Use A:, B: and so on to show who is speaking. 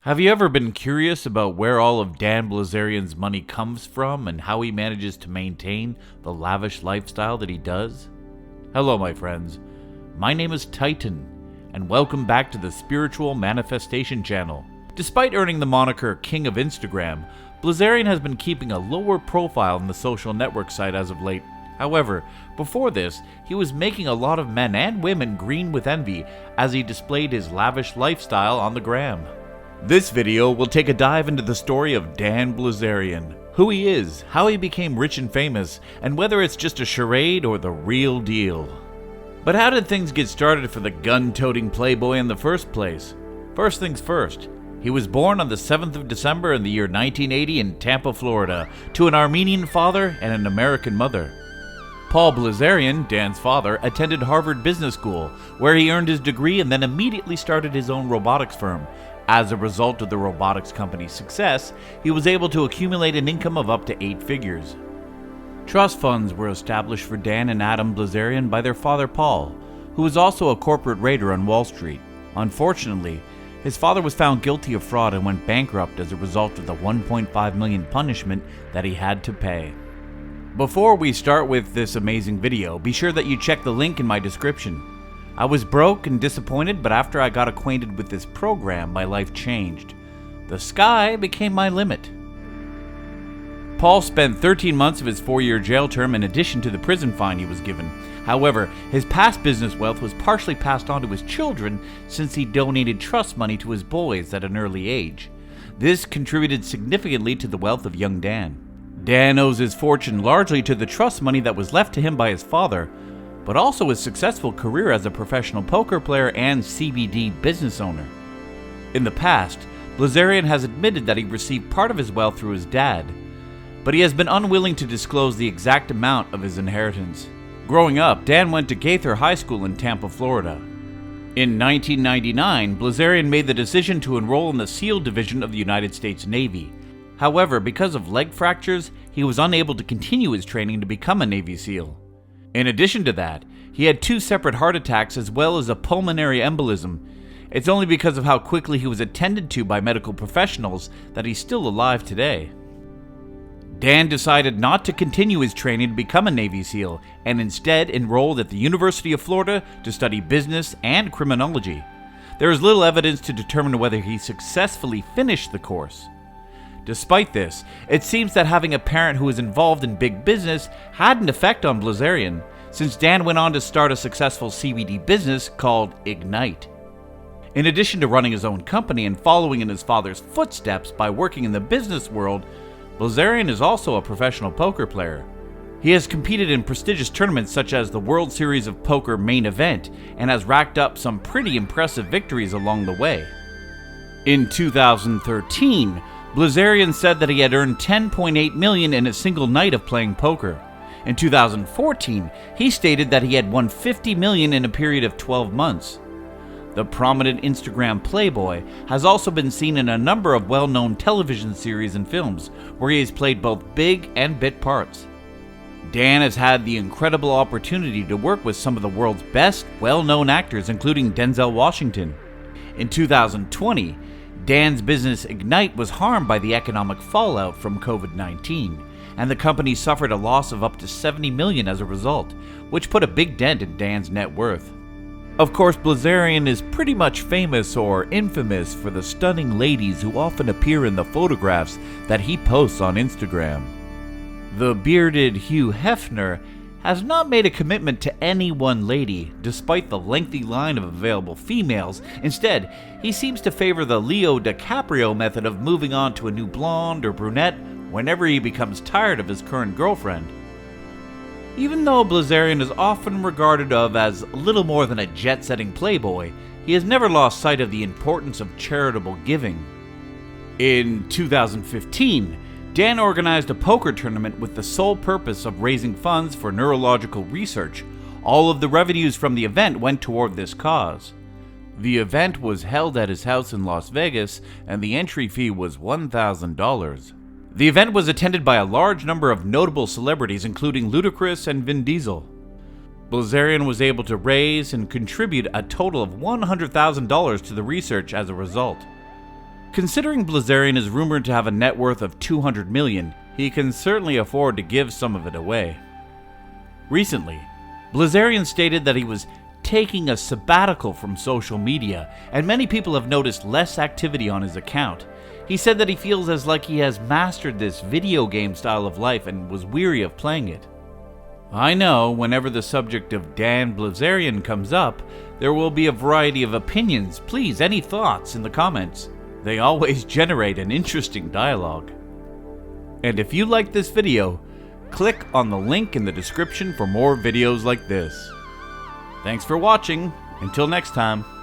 A: Have you ever been curious about where all of Dan Bilzerian's money comes from and how he manages to maintain the lavish lifestyle that he does? Hello, my friends. My name is Titan, and welcome back to the Spiritual Manifestation Channel. Despite earning the moniker King of Instagram, Bilzerian has been keeping a lower profile in the social network site as of late. However, before this, he was making a lot of men and women green with envy as he displayed his lavish lifestyle on the gram. This video will take a dive into the story of Dan Bilzerian, who he is, how he became rich and famous, and whether it's just a charade or the real deal. But how did things get started for the gun-toting playboy in the first place? First things first, he was born on the 7th of December in the year 1980 in Tampa, Florida, to an Armenian father and an American mother. Paul Bilzerian, Dan's father, attended Harvard Business School, where he earned his degree and then immediately started his own robotics firm. As a result of the robotics company's success, he was able to accumulate an income of up to 8 figures. Trust funds were established for Dan and Adam Bilzerian by their father Paul, who was also a corporate raider on Wall Street. Unfortunately, his father was found guilty of fraud and went bankrupt as a result of the $1.5 million punishment that he had to pay. Before we start with this amazing video, be sure that you check the link in my description. I was broke and disappointed, but after I got acquainted with this program, my life changed. The sky became my limit. Paul spent 13 months of his 4-year jail term in addition to the prison fine he was given. However, his past business wealth was partially passed on to his children since he donated trust money to his boys at an early age. This contributed significantly to the wealth of young Dan. Dan owes his fortune largely to the trust money that was left to him by his father, but also his successful career as a professional poker player and CBD business owner. In the past, Bilzerian has admitted that he received part of his wealth through his dad, but he has been unwilling to disclose the exact amount of his inheritance. Growing up, Dan went to Gaither High School in Tampa, Florida. In 1999, Bilzerian made the decision to enroll in the SEAL Division of the United States Navy. However, because of leg fractures, he was unable to continue his training to become a Navy SEAL. In addition to that, he had 2 separate heart attacks as well as a pulmonary embolism. It's only because of how quickly he was attended to by medical professionals that he's still alive today. Dan decided not to continue his training to become a Navy SEAL and instead enrolled at the University of Florida to study business and criminology. There is little evidence to determine whether he successfully finished the course. Despite this, it seems that having a parent who was involved in big business had an effect on Bilzerian, since Dan went on to start a successful CBD business called Ignite. In addition to running his own company and following in his father's footsteps by working in the business world, Bilzerian is also a professional poker player. He has competed in prestigious tournaments such as the World Series of Poker Main Event and has racked up some pretty impressive victories along the way. In 2013, Bilzerian said that he had earned $10.8 million in a single night of playing poker. In 2014, he stated that he had won $50 million in a period of 12 months. The prominent Instagram playboy has also been seen in a number of well-known television series and films, where he has played both big and bit parts. Dan has had the incredible opportunity to work with some of the world's best well-known actors, including Denzel Washington. In 2020, Dan's business Ignite was harmed by the economic fallout from COVID-19, and the company suffered a loss of up to $70 million as a result, which put a big dent in Dan's net worth. Of course, Bilzerian is pretty much famous or infamous for the stunning ladies who often appear in the photographs that he posts on Instagram. The bearded Hugh Hefner has not made a commitment to any one lady, despite the lengthy line of available females. Instead, he seems to favor the Leo DiCaprio method of moving on to a new blonde or brunette whenever he becomes tired of his current girlfriend. Even though Bilzerian is often regarded of as little more than a jet-setting playboy, he has never lost sight of the importance of charitable giving. In 2015, Dan organized a poker tournament with the sole purpose of raising funds for neurological research. All of the revenues from the event went toward this cause. The event was held at his house in Las Vegas, and the entry fee was $1,000. The event was attended by a large number of notable celebrities, including Ludacris and Vin Diesel. Bilzerian was able to raise and contribute a total of $100,000 to the research as a result. Considering Bilzerian is rumored to have a net worth of $200 million, he can certainly afford to give some of it away. Recently, Bilzerian stated that he was taking a sabbatical from social media, and many people have noticed less activity on his account. He said that he feels as like he has mastered this video game style of life and was weary of playing it. I know whenever the subject of Dan Bilzerian comes up, there will be a variety of opinions. Please, any thoughts in the comments. They always generate an interesting dialogue. And if you like this video, click on the link in the description for more videos like this. Thanks for watching. Until next time.